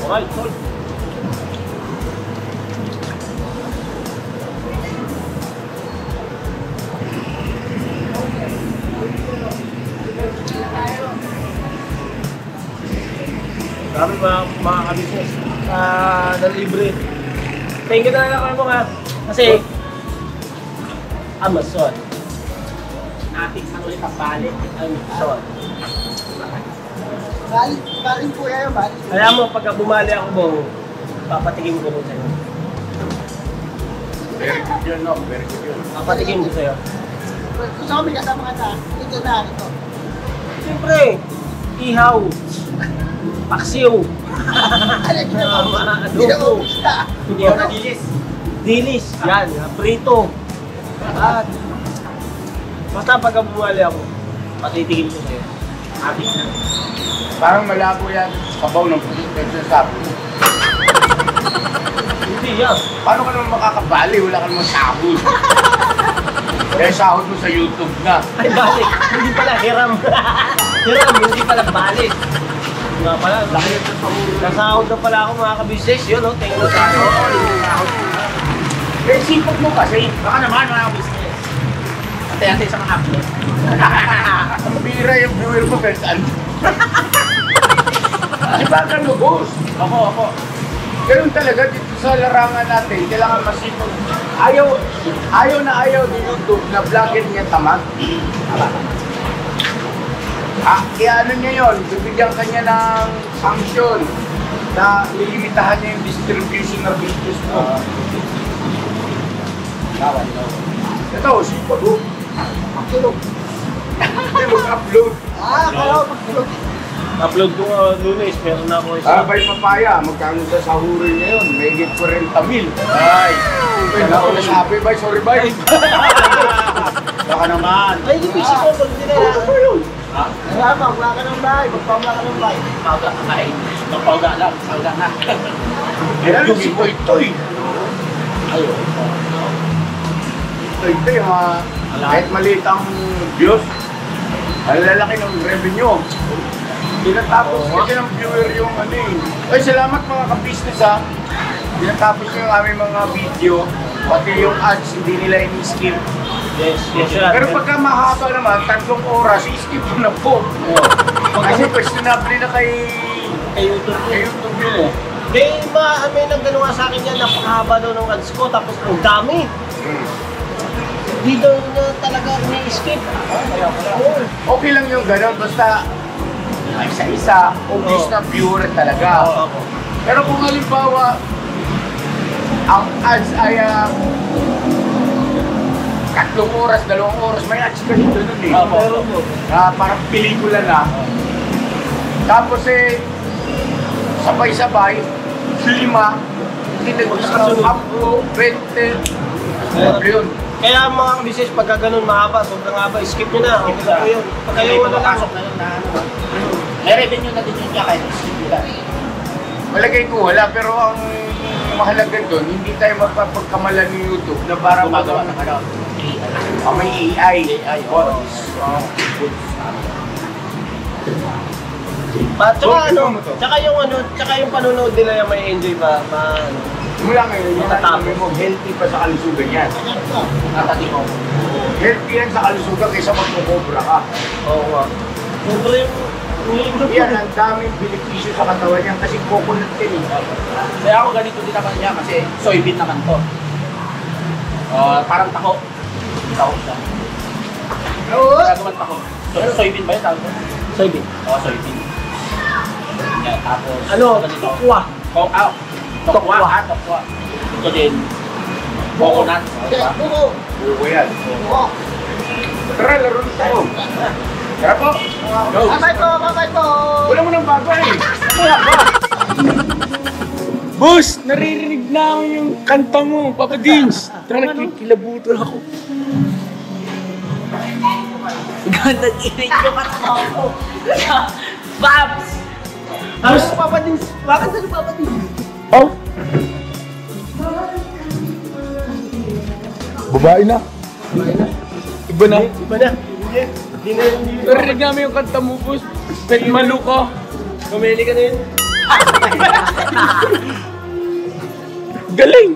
Speaker 5: Alright, tol. Sabi mga ka-business, na libre. Thank you talaga kayo mga kasi Amazon. Natin sa ulit ang balik. Amazon.
Speaker 1: Baling po yan, baling.
Speaker 5: Kaya mo, pagka bumali ako mo, papatigim ko rin sa'yo.
Speaker 2: Very good yun, no? Very good yun.
Speaker 5: Papatigim ko sa'yo.
Speaker 1: Gusto ko may kasama ka na. Ito na, ito.
Speaker 5: Siyempre, ihaw, paksiw,
Speaker 1: Ano yung ginawa?
Speaker 5: adobo,
Speaker 1: Ginaubos na.
Speaker 5: ihaw na dilis, yan, prito. At, basta pagka bumali ako, patitigim ko sa'yo. Atik na.
Speaker 2: Parang malabo yan. Kabaw ng pulis sa sabi.
Speaker 5: Hindi yan.
Speaker 2: Paano ka naman makakabali? Wala ka naman sahod. Kaya sahod mo sa YouTube na.
Speaker 5: Ay, balik. Hindi pala, hiram. Hiram, hindi pala balik. Nga pala, nasahod na pala ako mga ka-business. Yun, no? Tingnan mo sa ako.
Speaker 3: Eh, sipag mo kasi. Baka naman mga business. Ate-ate sa mga upload.
Speaker 2: Ang bira yung viewer mo, pero saan? Sibagan mo, boss.
Speaker 3: Ako.
Speaker 2: Ganun talaga dito sa larangan natin. Kailangan masipag. Ayaw na ayaw ni YouTube na vlogger niya tamad. Ano niya yun? Bibigyan ka niya ng sanction na lilimitahan niya yung distribution ng videos mo. Ito, sipag mo.
Speaker 1: Magtulog.
Speaker 2: Hindi mag-upload.
Speaker 1: Akala ko magtulog.
Speaker 5: Upload ko Lunes, meron na ako isa.
Speaker 2: Bay papaya, magkano sa sahurin ngayon? May higit 40,000. Ay, wala ko nasabi, bay. Sorry, bay.
Speaker 3: Baka naman.
Speaker 1: Ay, hindi busy ko. Pag hindi na yan.
Speaker 2: Ano yun?
Speaker 3: Ha?
Speaker 1: Magpamla ka ng bahay. Magpamla ka ng bahay.
Speaker 4: Pauga ka kain. Pauga lang. Pauga nga.
Speaker 2: Yan si Toy-Toy.
Speaker 3: Ayun.
Speaker 2: Toy-Toy, kahit maliit ang views, ang lalaki ng revenue. Tinatapos kasi ng viewer yung ano eh. Ay, salamat mga ka-business ha. Tinatapos yung aming mga video, pati yung ads, hindi nila in-skip.
Speaker 5: Yes, sir.
Speaker 2: Pero pagka mahaba naman, 3 oras, i-skip ko na po. Kasi questionable na kay YouTube yun eh.
Speaker 5: May nagdano nga sa akin yan, napakahaba daw ng ads ko, tapos ang dami. Hindi daw na talaga ni-skip.
Speaker 2: Okay lang yung gano'n, basta isa-isa, obvious na viewer talaga. Pero kung halimbawa, ang ads ay 3 oras, 2 oras, may ads ka dito nun eh. Parang pelikula na. Tapos sabay-sabay, 5, hindi nag-up to 20. Yun.
Speaker 5: Kaya mga business, pagka ganun mahaba, sobrang haba, skip nyo na. Okay na po yun. Pagka yung wala lang.
Speaker 4: May revenue na din yun niya kahit skip lang.
Speaker 2: Malagay ko wala, pero ang mahalaga doon, hindi tayo magpapagkamalan ng YouTube na parang
Speaker 4: Gumagawa ng ano.
Speaker 2: may AI.
Speaker 5: Tsaka yung panonood nila yung may enjoy ba?
Speaker 2: Mula ngayon, yun ang sabi mo, healthy pa sa kalusugan yan.
Speaker 4: Natati mo.
Speaker 2: Healthy yan sa kalusugan kaysa magkukobra ka.
Speaker 5: Oo nga. Siyempre yung
Speaker 2: Yan, ang daming benepisyo sa katawan yan kasi coconut din eh.
Speaker 4: Kaya ako ganito din naman niya kasi soybean naman to. Parang tako. Tako siya.
Speaker 1: Oo.
Speaker 4: Gagawin tako. Soybean ba yun tawag ko?
Speaker 5: soybean.
Speaker 4: Oo, soybean. Yan, tapos
Speaker 5: Ano?
Speaker 4: ganito.
Speaker 5: Tukwa.
Speaker 4: Tokwa. Tokwa. Ito din. Coconut.
Speaker 1: Buko.
Speaker 2: Buko yan.
Speaker 1: Buko.
Speaker 2: Tara, laro na tayo. Tara po. Go.
Speaker 1: Kakay po.
Speaker 2: Wala mo ng bago eh. Wala ba? Boss, naririnig na ako yung kanta mo, Papa Dins. Tara, kikilabutan ako.
Speaker 4: Ganda inig ko ako. Babs!
Speaker 5: Tapos papadin. Bakit na papadin?
Speaker 2: Oh? Babae na. Iba na.
Speaker 5: Iba na. Hindi na.
Speaker 2: Narinig namin yung kanta mo, boss. Pet malu ka.
Speaker 5: Kumili ka na yun.
Speaker 2: Galing!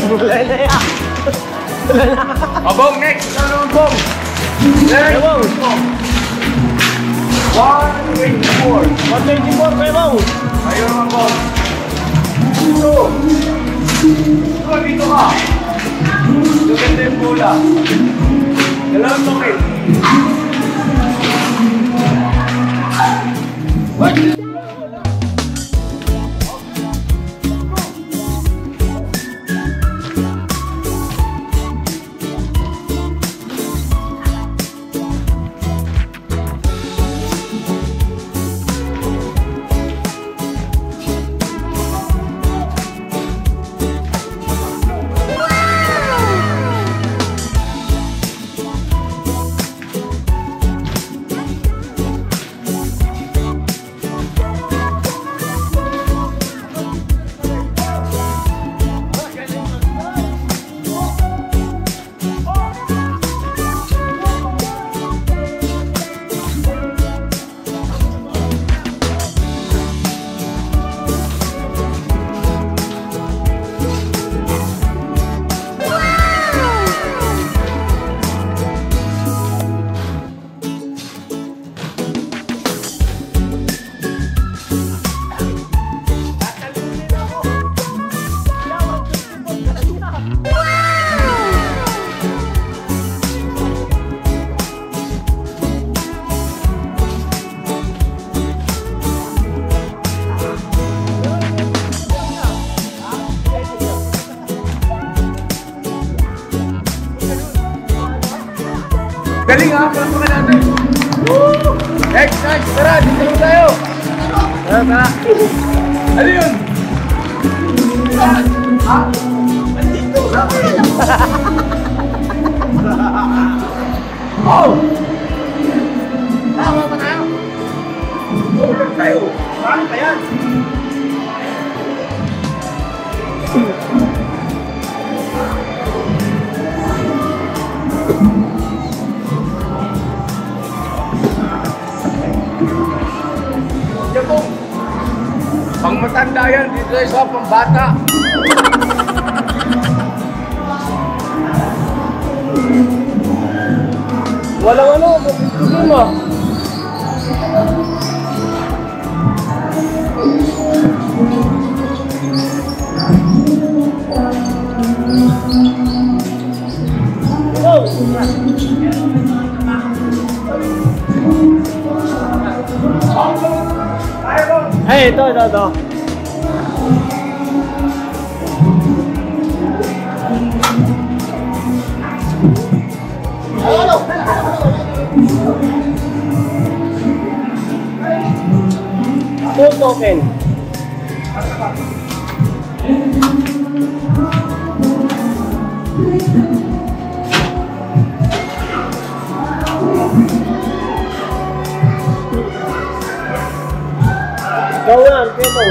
Speaker 5: Wala na yan.
Speaker 2: O, Bong, next. Ikaw naman, Bong.
Speaker 5: Kaya Bong.
Speaker 2: 124.
Speaker 5: 124 kaya Bong.
Speaker 2: Ayun naman, Bong. Dito. Dito ka. Dito ganda yung bola. Dalawang tokit. What? Galing ha, palapakan natin. Woo! Next, tara, dito mo tayo. Tara. Ano yun? Ha? Andito. Oh! Tama ba tayo? Tulog tayo. Saan ka yan? Pang matanda yan, dito sa pambata.
Speaker 5: Walang ano, mabibigyan mo. Hey, ito. Two token. Go on, people.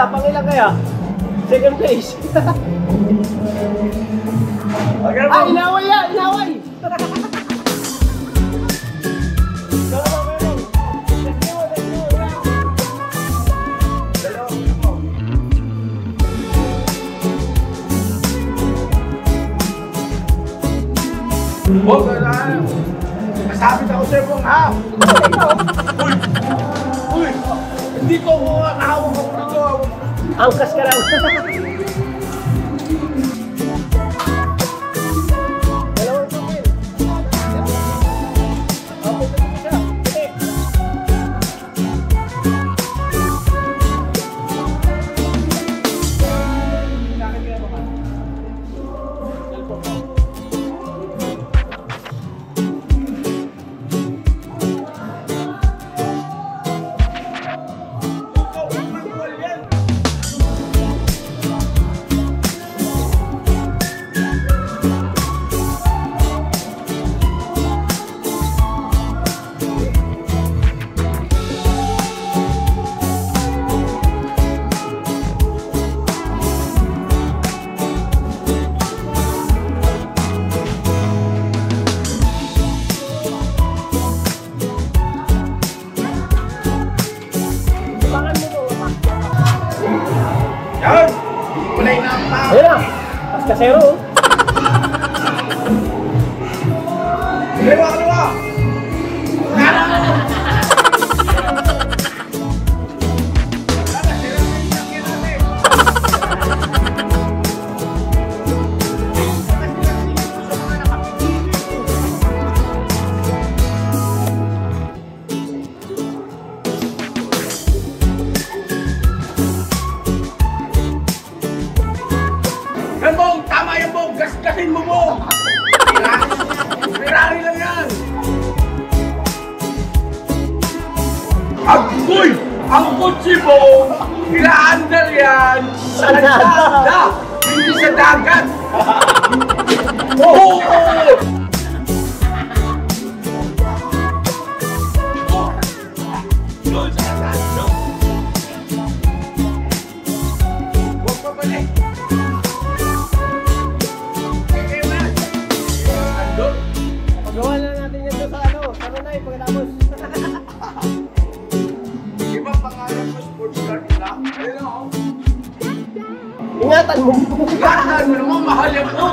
Speaker 5: kaya? Pangilan kaya? Second place. Ah, inaway yan! Inaway!
Speaker 2: Boss, masabit ako sa'yo pong ha! Uy! Uy! Hindi ko nakahawak ako nito.
Speaker 5: Angkas ka lang. Dalawang tupil. Apo ka dito siya. Pitik.
Speaker 2: Yan! Kulay na ang tao.
Speaker 5: Ayun na. Mas kasero.
Speaker 2: Kaliwa, kaliwa! Yan Bong! Tama yan Bong! Gaskasin mo Bong! Ferrari lang yan! Agoy! Ang kutsi Bong! Ila-under yan! Sa kalsada! Hindi sa dagat! Oo! Doon sa kalsada! Huwag pa balik!
Speaker 5: Pagawa na natin yan doon sa ano. Ano na pagkatapos.
Speaker 2: Di ba pangalan mo sports car nila? Ayun o.
Speaker 5: Ingatan mo.
Speaker 2: Ingatan mo naman, mahal yan po!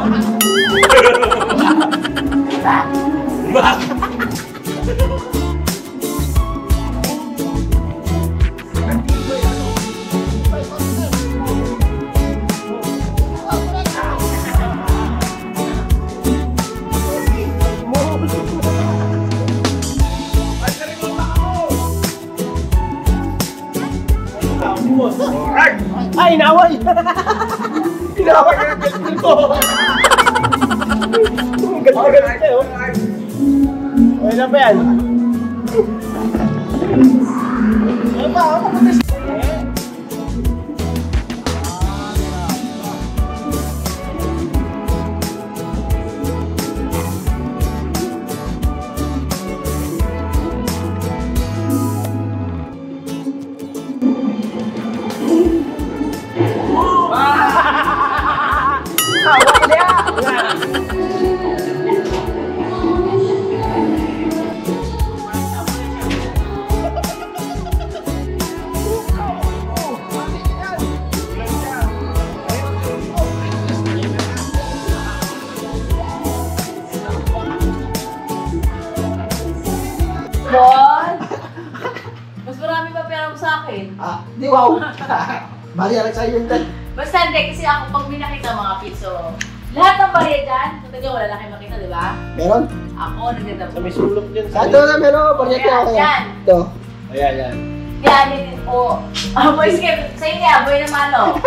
Speaker 2: Alright!
Speaker 5: Ay, inaway!
Speaker 2: Inaway ka ng pistol ko!
Speaker 5: Ganda-ganda siya, oh. Okay na ba yan? Ano ba? Ako pa
Speaker 6: Bon? Mas marami pa pera mo sa akin.
Speaker 1: Ah, di wow. Maria lang sa'yo yun dad.
Speaker 6: Basta hindi, kasi ako pag may nakita mga piso, lahat ng barya dyan, punta dyan, wala lang kayo makita, di ba?
Speaker 1: Meron?
Speaker 6: Ako, nagdadam.
Speaker 5: Sa may sulok dyan.
Speaker 1: Ito na meron. Barya ko ako.
Speaker 6: Yan.
Speaker 1: Ito.
Speaker 5: Ayan, yan.
Speaker 6: Yan, yan, oh. Boy, skip. Sa'yo niya, boy naman, oh.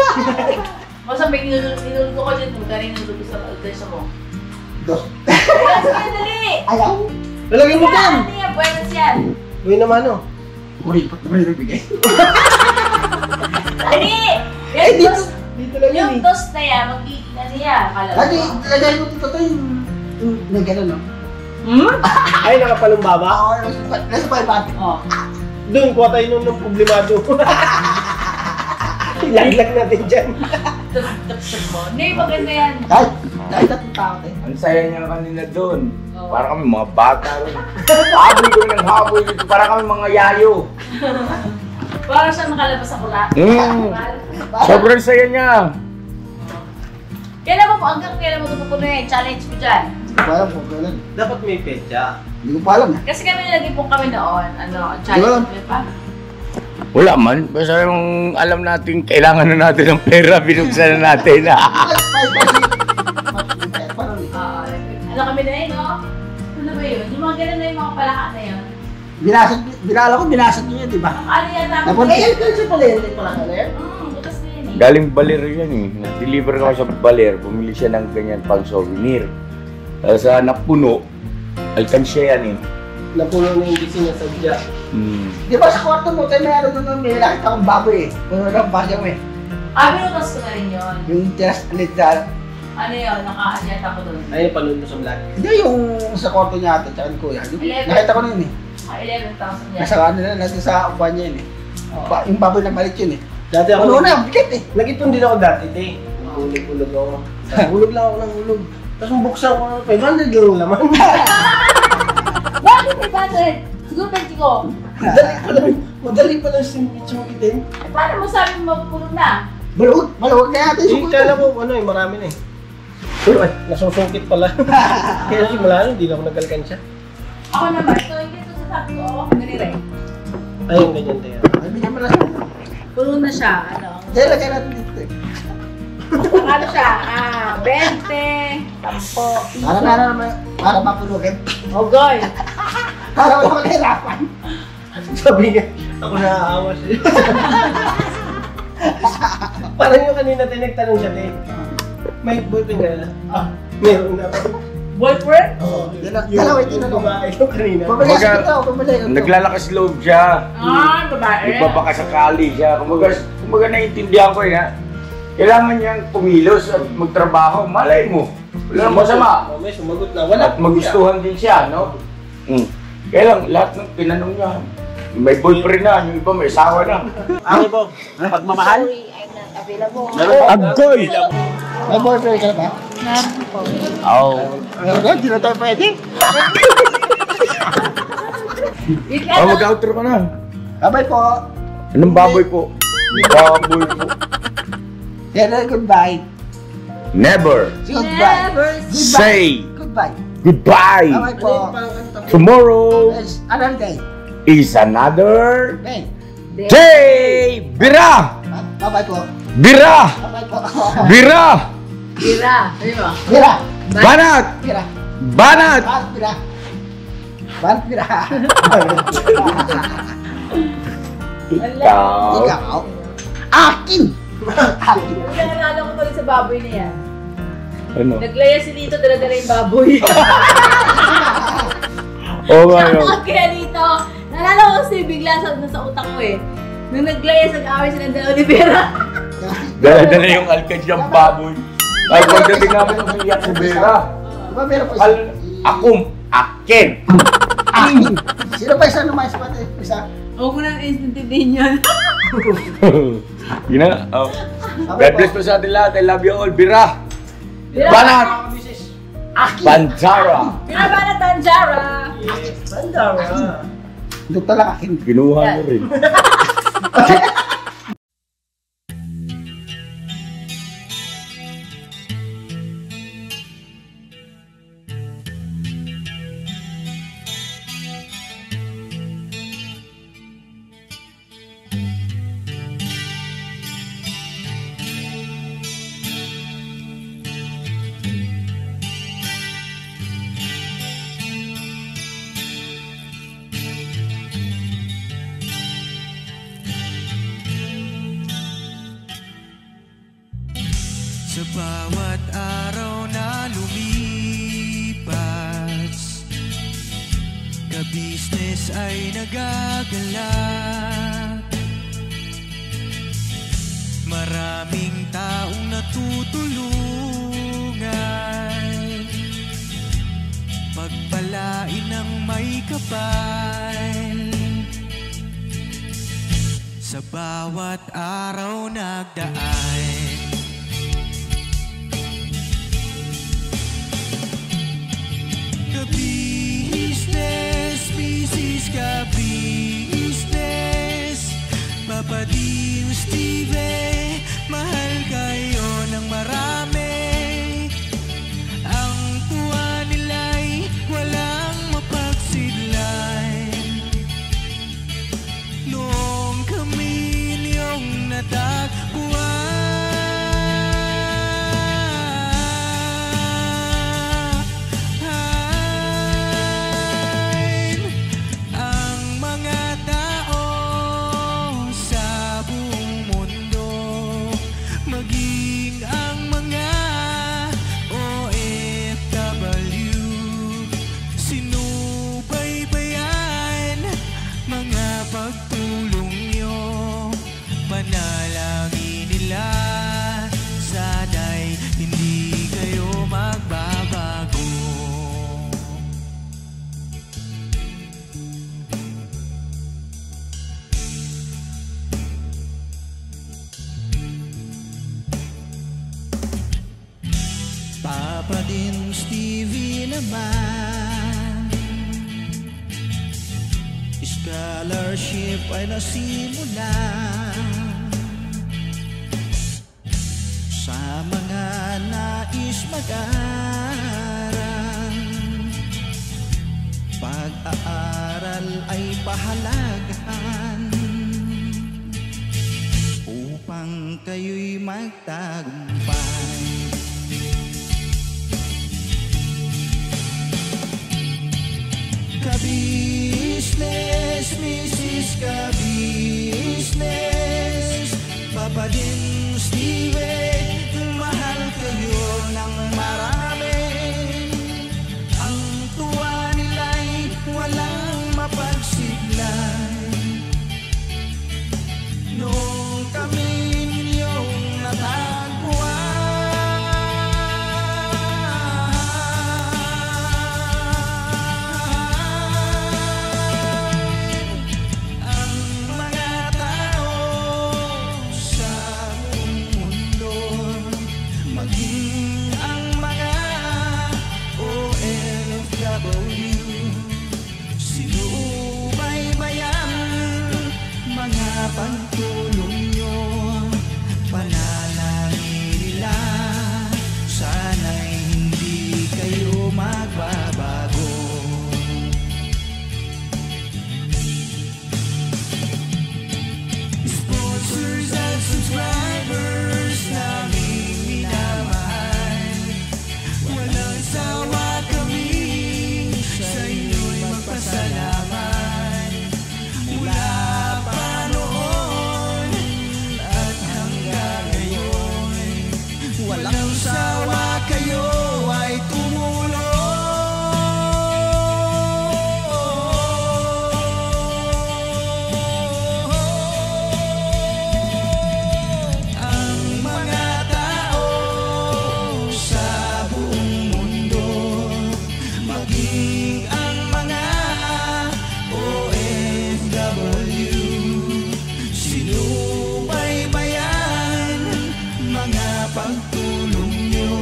Speaker 6: Basta may ninuluto ko dyan, kung galing ninuluto sa pagdesa mo.
Speaker 1: Ito.
Speaker 6: Ayan, sige, dali.
Speaker 1: Ayaw.
Speaker 5: Lalagyan mo dyan!
Speaker 6: Yan, yan, buenas yan.
Speaker 5: Uy naman, oh.
Speaker 1: Uy, ba't naman yung nagbigay?
Speaker 6: Dali!
Speaker 1: Eh,
Speaker 6: Yung
Speaker 1: dito.
Speaker 6: toast,
Speaker 5: Dito lang yun,
Speaker 6: yung
Speaker 5: eh.
Speaker 6: toast na yan, magiging ano yan, akala
Speaker 1: Lagi,
Speaker 6: mo.
Speaker 1: lagay mo dito to yung gano'n, no?
Speaker 5: Ay, nakapalumbaba?
Speaker 1: Oo, nasa pa yung bati.
Speaker 6: Oh.
Speaker 5: Doon, kuha tayo nun ng problemado. Ilaglag natin dyan.
Speaker 6: Tapos mo. Hindi, maganda yan.
Speaker 1: Kahit tatlong tao eh.
Speaker 2: Ang saya niya kanina doon.
Speaker 6: Oo.
Speaker 2: Para kami mga bata rin. Haboy ko ng haboy dito. Para kami mga yayo.
Speaker 6: Para siya makalabas sa kula.
Speaker 2: Sobrang saya niya.
Speaker 6: Kailan mo, hanggang kailan mo ito pupunuin? Challenge ko dyan.
Speaker 1: Hindi ko alam kung kailan.
Speaker 5: Dapat may petsa.
Speaker 1: Hindi ko pa alam eh.
Speaker 6: Kasi kami nilagay po kami noon, challenge ko pa.
Speaker 2: Wala man. Basta yung alam natin, kailangan na natin ng pera, binuksan na natin.
Speaker 1: Paano eh?
Speaker 6: Ano kami na yun, no? Ano ba yun? Yung mga ganun na yung mga palaka na yun.
Speaker 1: Binala ko, binasag niyo yun, di ba?
Speaker 6: Ano yan namin?
Speaker 1: Napunta yun sa palente pala ka rin.
Speaker 6: Butas na yun eh.
Speaker 2: Galing Baler yan eh. Nag-deliver kami sa Baler. Bumili siya ng ganyan pang souvenir. Sa napuno, alkansya yan eh.
Speaker 5: Napuno na yung sinasadya.
Speaker 1: Di ba sa kwarto mo tayo meron na may nakita akong baboy eh. Puno ng bagyo eh.
Speaker 6: Binutas ko na rin yun.
Speaker 1: Yung just ulit dyan.
Speaker 6: Ano yun? Naka-adjust ako doon.
Speaker 5: Ayun, panuno sa vlog.
Speaker 1: Hindi yung sa kwarto niya ate, tsaka ni kuya. Yung,
Speaker 6: 11.
Speaker 1: nakita ko na yun eh.
Speaker 6: 11,000 yan.
Speaker 1: Nasa kanila natin sa upuan niya yun eh. Yung baboy na malit yun eh.
Speaker 5: Dati ako,
Speaker 1: Puno na, bigat eh.
Speaker 5: nag-ipon din ako dati, te. Hulog-hulog ako. Hulog lang ako ng hulog. Tapos buksan ko, 500 lang yung laman.
Speaker 6: Bakit 500? Siguro 20 ko.
Speaker 5: Madali pa lang sumitin.
Speaker 6: Paano mo sabi mo mapulong na?
Speaker 1: Maluwag na natin
Speaker 5: Eh, kala ko, marami na eh. Ay, nasusungkit pala. Kaya simula nun, hindi na ako nag-alkansya.
Speaker 6: Ako naman, so hindi ito sasabi ko, ganire.
Speaker 5: Ayun, ganyan tayo.
Speaker 1: Ay, bigyan mo lang.
Speaker 6: Pulo na siya, ano?
Speaker 1: Dahil lagyan natin dito eh.
Speaker 6: Ano siya? 20, 10,
Speaker 1: Para mapulugin.
Speaker 6: Ogoy.
Speaker 1: Para wala mahirapan.
Speaker 5: Sabi nga, ako naaawa siya. Parang yung kanina tinagtanong siya, te. May boyfriend ka na? Meron na.
Speaker 6: Boyfriend?
Speaker 5: Oo.
Speaker 1: Dalawa yung tinanong.
Speaker 5: Babae yung kanina.
Speaker 1: Pabalik sa ito, pabalik.
Speaker 2: Naglalakas loob siya.
Speaker 6: Babae.
Speaker 2: Nagbabakasakali siya. Kumbaga naiintindihan ko yun ha. Kailangan niyang kumilos at magtrabaho. Malay mo. Wala nang masama.
Speaker 5: May sumagot na. Wala.
Speaker 2: At magustuhan din siya, no? Kaya lang, lahat ng tinanong niya, may boyfriend na, yung iba may asawa na.
Speaker 5: Ako po, pagmamahal?
Speaker 6: Sorry, I'm not available.
Speaker 2: Agoy!
Speaker 1: May boyfriend ka na ba?
Speaker 2: Oo.
Speaker 1: Hindi na tayo pwede.
Speaker 2: Mag-outro ka na.
Speaker 1: Babay po.
Speaker 2: Anong baboy po? Baboy po.
Speaker 1: Hello, goodbye.
Speaker 2: Never
Speaker 1: Goodbye.
Speaker 2: say
Speaker 1: Goodbye.
Speaker 2: goodbye.
Speaker 1: Babay po.
Speaker 2: Tomorrow
Speaker 1: Yes, another day.
Speaker 2: is another
Speaker 1: Okay.
Speaker 2: day. Bira!
Speaker 1: Babay po.
Speaker 2: Bira!
Speaker 1: Babay po.
Speaker 2: Bira!
Speaker 6: Ira, sabi mo.
Speaker 1: Bira.
Speaker 2: Banat!
Speaker 1: Bira.
Speaker 2: Banat!
Speaker 1: Banat bira. Banat bira.
Speaker 2: Ikaw.
Speaker 1: Ikaw. Akin. Akin.
Speaker 6: Ang naalala ko tuloy sa baboy na yan.
Speaker 2: Ano?
Speaker 6: Naglaya si Lito, dala-dala yung baboy.
Speaker 2: Oo nga yun.
Speaker 6: Kaya Lito, naalala ko kasi bigla sa utak ko eh. Nung naglaya, nag-away sila ng Olivera.
Speaker 2: Dala-dala yung alkadyang baboy. Ay, pagdating namin ng Villa Cubera.
Speaker 1: Diba meron po
Speaker 2: Akin!
Speaker 1: Akin. Sino pa isa naman sa isa?
Speaker 6: Huwag mo nang intindihin yun.
Speaker 2: Yun na. Oh. God bless po sa atin lahat. I love you all. Bira! Banat!
Speaker 1: Akin.
Speaker 2: Banjara!
Speaker 6: Pinabana Tanjara!
Speaker 5: Yes, Bandara.
Speaker 1: Doon talaga akin.
Speaker 2: Kinuha mo rin.
Speaker 7: Sa bawat araw na lumipas, ka-business ay nagagalak. Maraming taong natutulungan, pagpalain ng may kapal. sa bawat araw nagdaan. Ka-business, business ka-business, Papa Dio, Steve, mahal kayo ng marami. Ang tuwa nila'y walang mapagsidlay. Noong kami niyong natagpuan, ang mga tao sa buong mundo, maging ang mga OFW, sinubaybayan mga pagtulong nyo, panalangin nila, sana'y hindi kayo magbabago. Papa din Stevie naman, scholarship ay nasimula sa mga nais mag-aral. Pag-aaral ay pahalagahan upang kayo'y magtagumpay. Ka-business, Mrs. Ka-business, Papa din Steve, mahal kayo ng marami. Ang tuwa nila'y walang mapagsiglay. Noong kami ninyong natagpuan, pagtulong nyo, panalangin nila, sana'y hindi kayo magbabago. Sponsors at subscribers naming minamahal, walang sawa kami sa inyo'y magpasalamat. Mula pa noon at hanggang ngayon, walang sawa kayo ay tumulong. Ang mga tao sa buong mundo, maging ang mga OFW, sinubaybayan mga pagtulong nyo,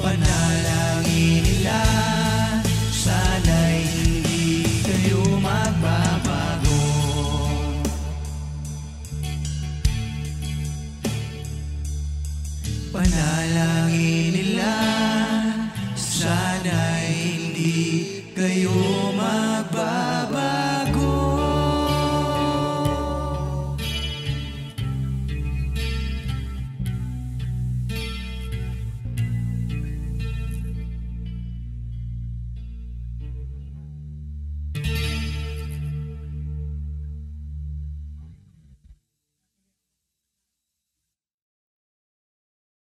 Speaker 7: panalangin nila, sana'y hindi kayo magbabago. Panalangin nila, sana'y hindi kayo